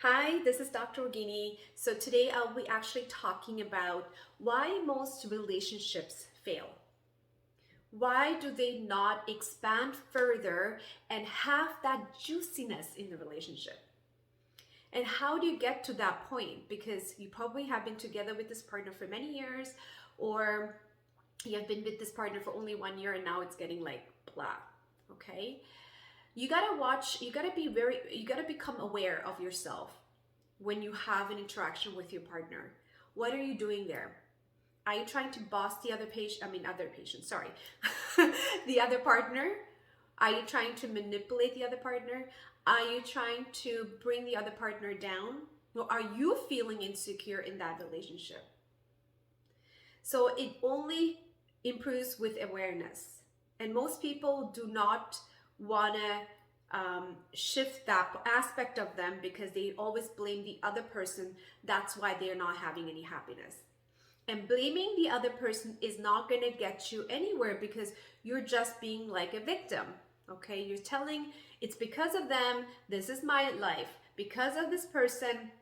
Hi, this is Dr. Rogini. So today I'll be actually talking about why most relationships fail. Why do they not expand further and have that juiciness in the relationship? And how do you get to that point? Because you probably have been together with this partner for many years, or you have been with this partner for only 1 year and now it's getting like blah. Okay? You gotta watch, you gotta become aware of yourself when you have an interaction with your partner. What are you doing there? Are you trying to boss the other patient, sorry, the other partner? Are you trying to manipulate the other partner? Are you trying to bring the other partner down? Or are you feeling insecure in that relationship? So it only improves with awareness. And most people do not want to shift that aspect of them because they always blame the other person. That's why they're not having any happiness. And blaming the other person is not going to get you anywhere because you're just being like a victim. Okay, you're telling it's because of them, this is my life. Because of this person,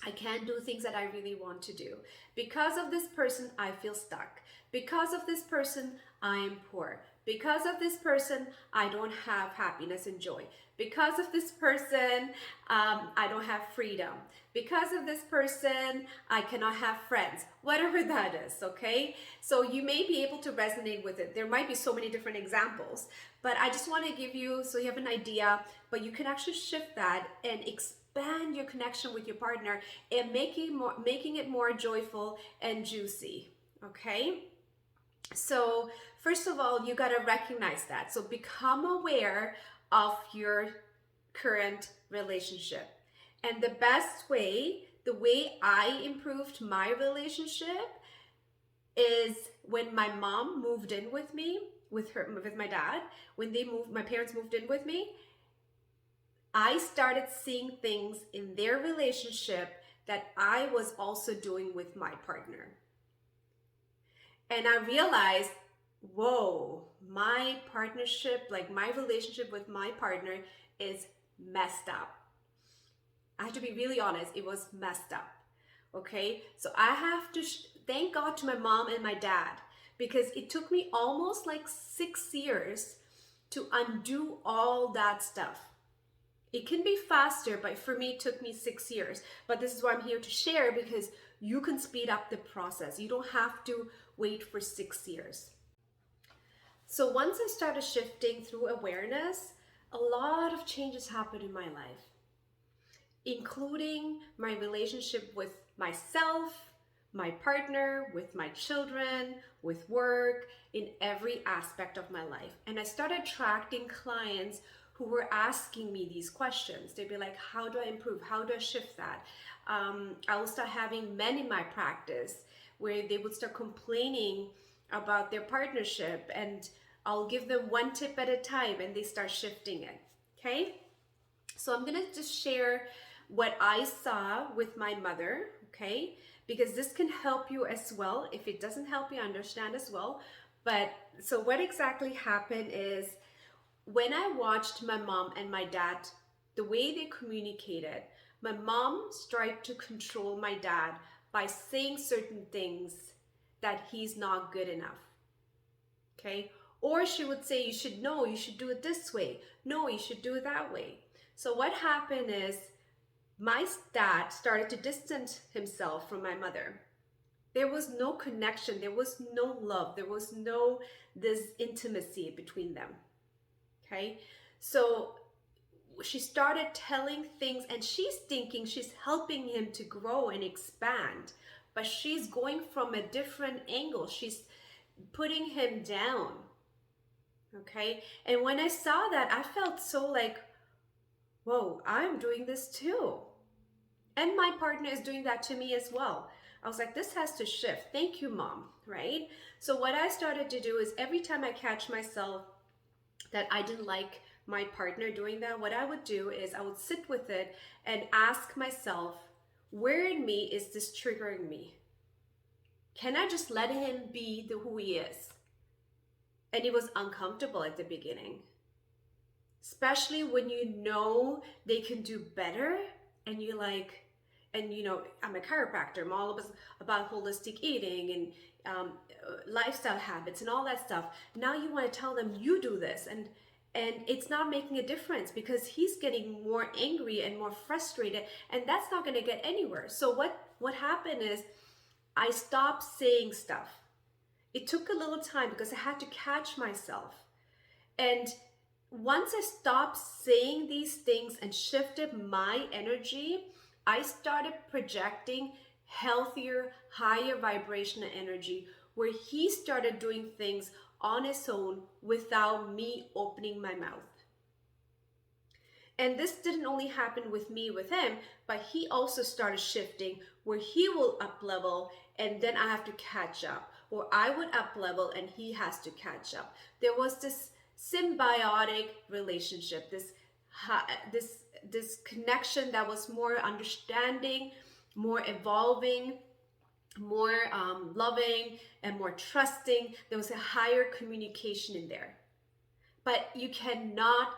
I can't do things that I really want to do. Because of this person, I feel stuck. Because of this person, I am poor. Because of this person, I don't have happiness and joy. Because of this person, I don't have freedom. Because of this person, I cannot have friends. Whatever that is, okay? So you may be able to resonate with it. There might be so many different examples, but I just want to give you so you have an idea, but you can actually shift that and expand your connection with your partner and making it more joyful and juicy, okay? So first of all, you got to recognize that. So become aware of your current relationship. And the best way, the way I improved my relationship is when my mom moved in with me, with my dad, when my parents moved in with me, I started seeing things in their relationship that I was also doing with my partner. And I realized, whoa, my partnership, like my relationship with my partner is messed up. I have to be really honest, it was messed up. Okay, so I have to thank God to my mom and my dad because it took me almost like 6 years to undo all that stuff. It can be faster, but for me, it took me 6 years. But this is why I'm here to share because you can speed up the process. You don't have to wait for 6 years. So once I started shifting through awareness, a lot of changes happened in my life, including my relationship with myself, my partner, with my children, with work, in every aspect of my life. And I started attracting clients who were asking me these questions. They'd be like, how do I improve? How do I shift that? I will start having men in my practice where they would start complaining about their partnership, and I'll give them one tip at a time and they start shifting it, okay? So I'm gonna just share what I saw with my mother, okay? Because this can help you as well. If it doesn't help you, understand as well. But so what exactly happened is when I watched my mom and my dad, the way they communicated, my mom started to control my dad by saying certain things that he's not good enough, okay? Or she would say, you should do it this way. No, you should do it that way. So what happened is my dad started to distance himself from my mother. There was no connection. There was no love. There was no this intimacy between them. Okay, so she started telling things and she's thinking she's helping him to grow and expand, but she's going from a different angle. She's putting him down. Okay, and when I saw that, I felt so like, whoa, I'm doing this too. And my partner is doing that to me as well. I was like, this has to shift. Thank you, mom, right? So what I started to do is every time I catch myself that I didn't like my partner doing that, what I would do is I would sit with it and ask myself, where in me is this triggering me? Can I just let him be who he is? And it was uncomfortable at the beginning, especially when you know they can do better. and you're like, and I'm a chiropractor, I'm all about holistic eating and lifestyle habits and all that stuff. Now you want to tell them you do this, and it's not making a difference because he's getting more angry and more frustrated, and that's not going to get anywhere. So what happened is I stopped saying stuff. It took a little time because I had to catch myself. And once I stopped saying these things and shifted my energy, I started projecting healthier, higher vibrational energy where he started doing things on his own without me opening my mouth. And this didn't only happen with me, with him, but he also started shifting where he will up level and then I have to catch up, or I would up level and he has to catch up. There was this symbiotic relationship, this connection that was more understanding, more evolving, more loving, and more trusting. There was a higher communication in there. But you cannot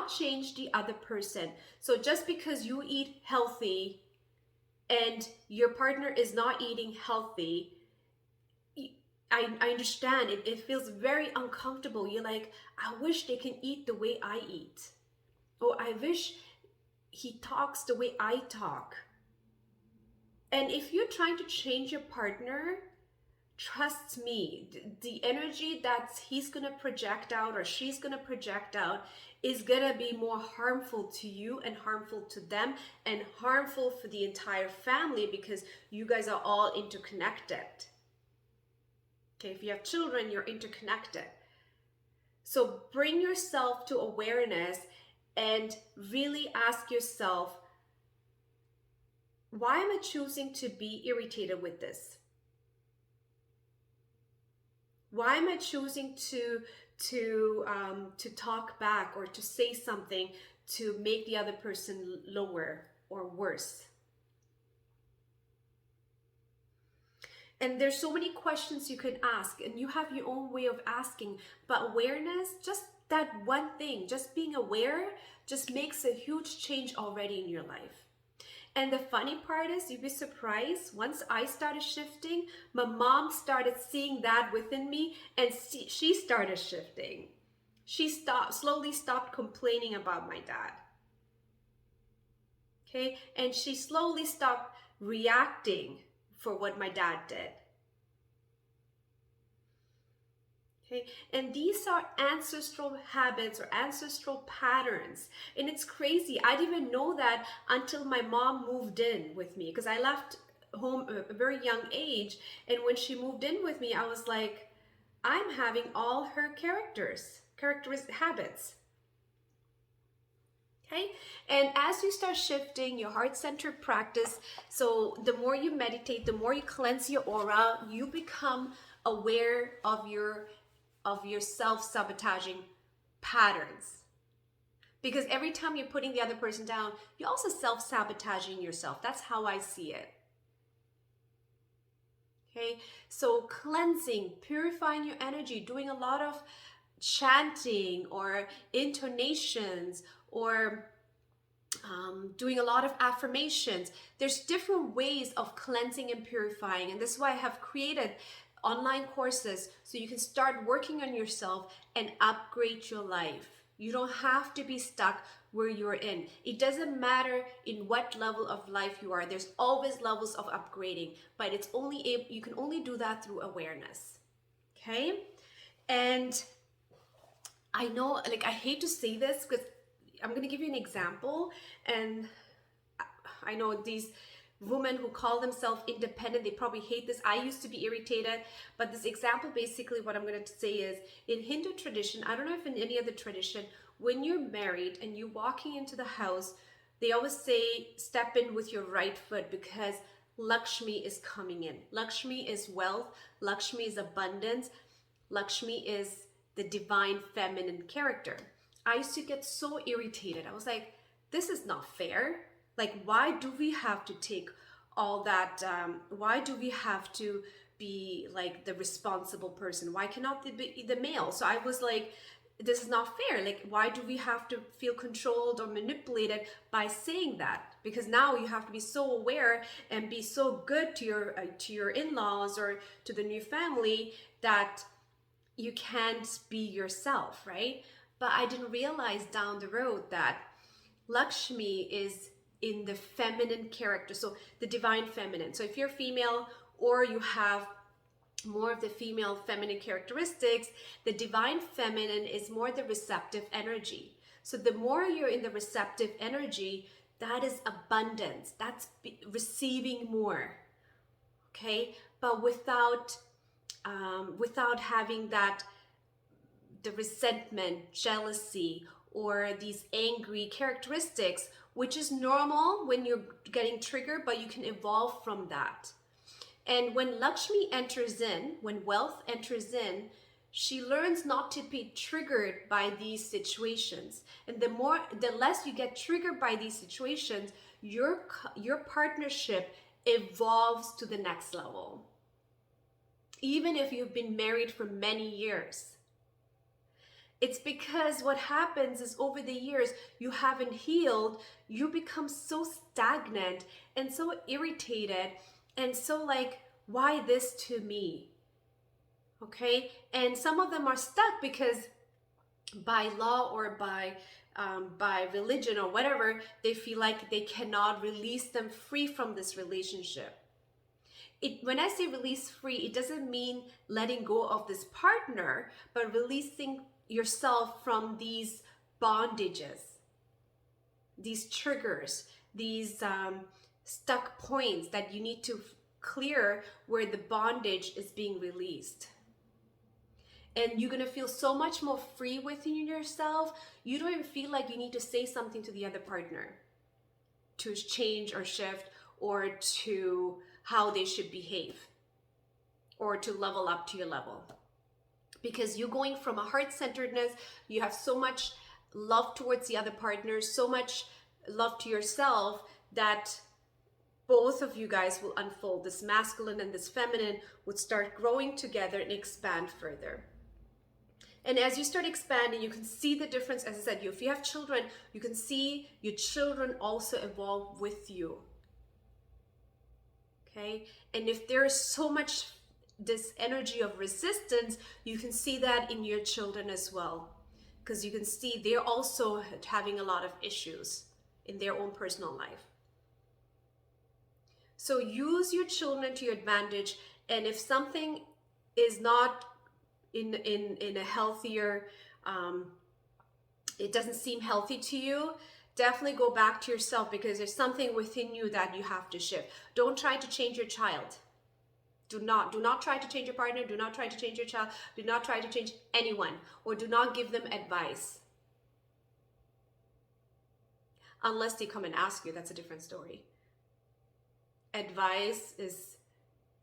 change the other person. So just because you eat healthy and your partner is not eating healthy, I understand it feels very uncomfortable. You're like, I wish they can eat the way I eat, or I wish he talks the way I talk. And if you're trying to change your partner, trust me, the energy that he's gonna project out or she's gonna project out is gonna be more harmful to you and harmful to them and harmful for the entire family because you guys are all interconnected. Okay, if you have children, you're interconnected. So bring yourself to awareness and really ask yourself, why am I choosing to be irritated with this? Why am I choosing to talk back or to say something to make the other person lower or worse? And there's so many questions you can ask, and you have your own way of asking. But awareness, just that one thing, just being aware, just makes a huge change already in your life. And the funny part is, you'd be surprised, once I started shifting, my mom started seeing that within me, and she started shifting. She slowly stopped complaining about my dad. Okay, and she slowly stopped reacting for what my dad did. Okay, and these are ancestral habits or ancestral patterns. And it's crazy. I didn't even know that until my mom moved in with me, because I left home at a very young age. And when she moved in with me, I was like, I'm having all her habits. Okay, and as you start shifting your heart-centered practice, so the more you meditate, the more you cleanse your aura, you become aware of your self-sabotaging patterns. Because every time you're putting the other person down, you're also self-sabotaging yourself. That's how I see it. Okay, so cleansing, purifying your energy, doing a lot of chanting or intonations, or doing a lot of affirmations. There's different ways of cleansing and purifying, and this is why I have created online courses so you can start working on yourself and upgrade your life. You don't have to be stuck where you're in. It doesn't matter in what level of life you are. There's always levels of upgrading, but you can only do that through awareness. Okay? And I know, like, I hate to say this because I'm going to give you an example, and I know these women who call themselves independent, they probably hate this. I used to be irritated, but this example, basically what I'm going to say is, in Hindu tradition, I don't know if in any other tradition, when you're married and you're walking into the house, they always say, step in with your right foot, because Lakshmi is coming in. Lakshmi is wealth. Lakshmi is abundance. Lakshmi is the divine feminine character. I used to get so irritated. I was like, this is not fair. Like, why do we have to take all that? Why do we have to be like the responsible person? Why cannot they be the male? So I was like, this is not fair. Like, why do we have to feel controlled or manipulated by saying that? Because now you have to be so aware and be so good to your in-laws or to the new family that you can't be yourself, right? But I didn't realize down the road that Lakshmi is in the feminine character, so the divine feminine. So if you're female or you have more of the female feminine characteristics, the divine feminine is more the receptive energy. So the more you're in the receptive energy, that is abundance, that's receiving more, okay? But without having that, the resentment, jealousy, or these angry characteristics, which is normal when you're getting triggered, but you can evolve from that. And when Lakshmi enters in, when wealth enters in, she learns not to be triggered by these situations. And the less you get triggered by these situations, your partnership evolves to the next level. Even if you've been married for many years. It's because what happens is over the years, you haven't healed, you become so stagnant and so irritated and so like, why this to me? Okay? And some of them are stuck because by law or by religion or whatever, they feel like they cannot release them free from this relationship. When I say release free, it doesn't mean letting go of this partner, but releasing yourself from these bondages, these triggers, these stuck points that you need to clear where the bondage is being released. And you're going to feel so much more free within yourself. You don't even feel like you need to say something to the other partner to change or shift or to how they should behave or to level up to your level. Because you're going from a heart-centeredness, you have so much love towards the other partner, so much love to yourself that both of you guys will unfold. This masculine and this feminine would start growing together and expand further. And as you start expanding, you can see the difference. As I said, if you have children, you can see your children also evolve with you. Okay? And if there is so much this energy of resistance, you can see that in your children as well. Because you can see they're also having a lot of issues in their own personal life. So use your children to your advantage. And if something is not in a healthier, it doesn't seem healthy to you, definitely go back to yourself, because there's something within you that you have to shift. Don't try to change your child. Do not try to change your partner. Do not try to change your child. Do not try to change anyone, or do not give them advice. Unless they come and ask you, that's a different story. Advice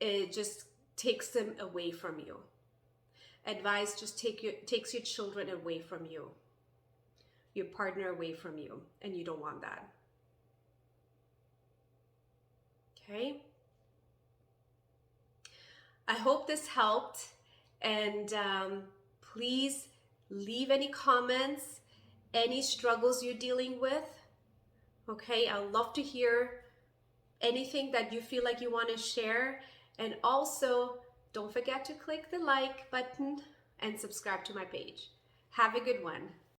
it just takes them away from you. Advice just takes your children away from you, your partner away from you, and you don't want that. Okay? I hope this helped, and please leave any comments, any struggles you're dealing with. Okay, I'd love to hear anything that you feel like you want to share. And also, don't forget to click the like button and subscribe to my page. Have a good one.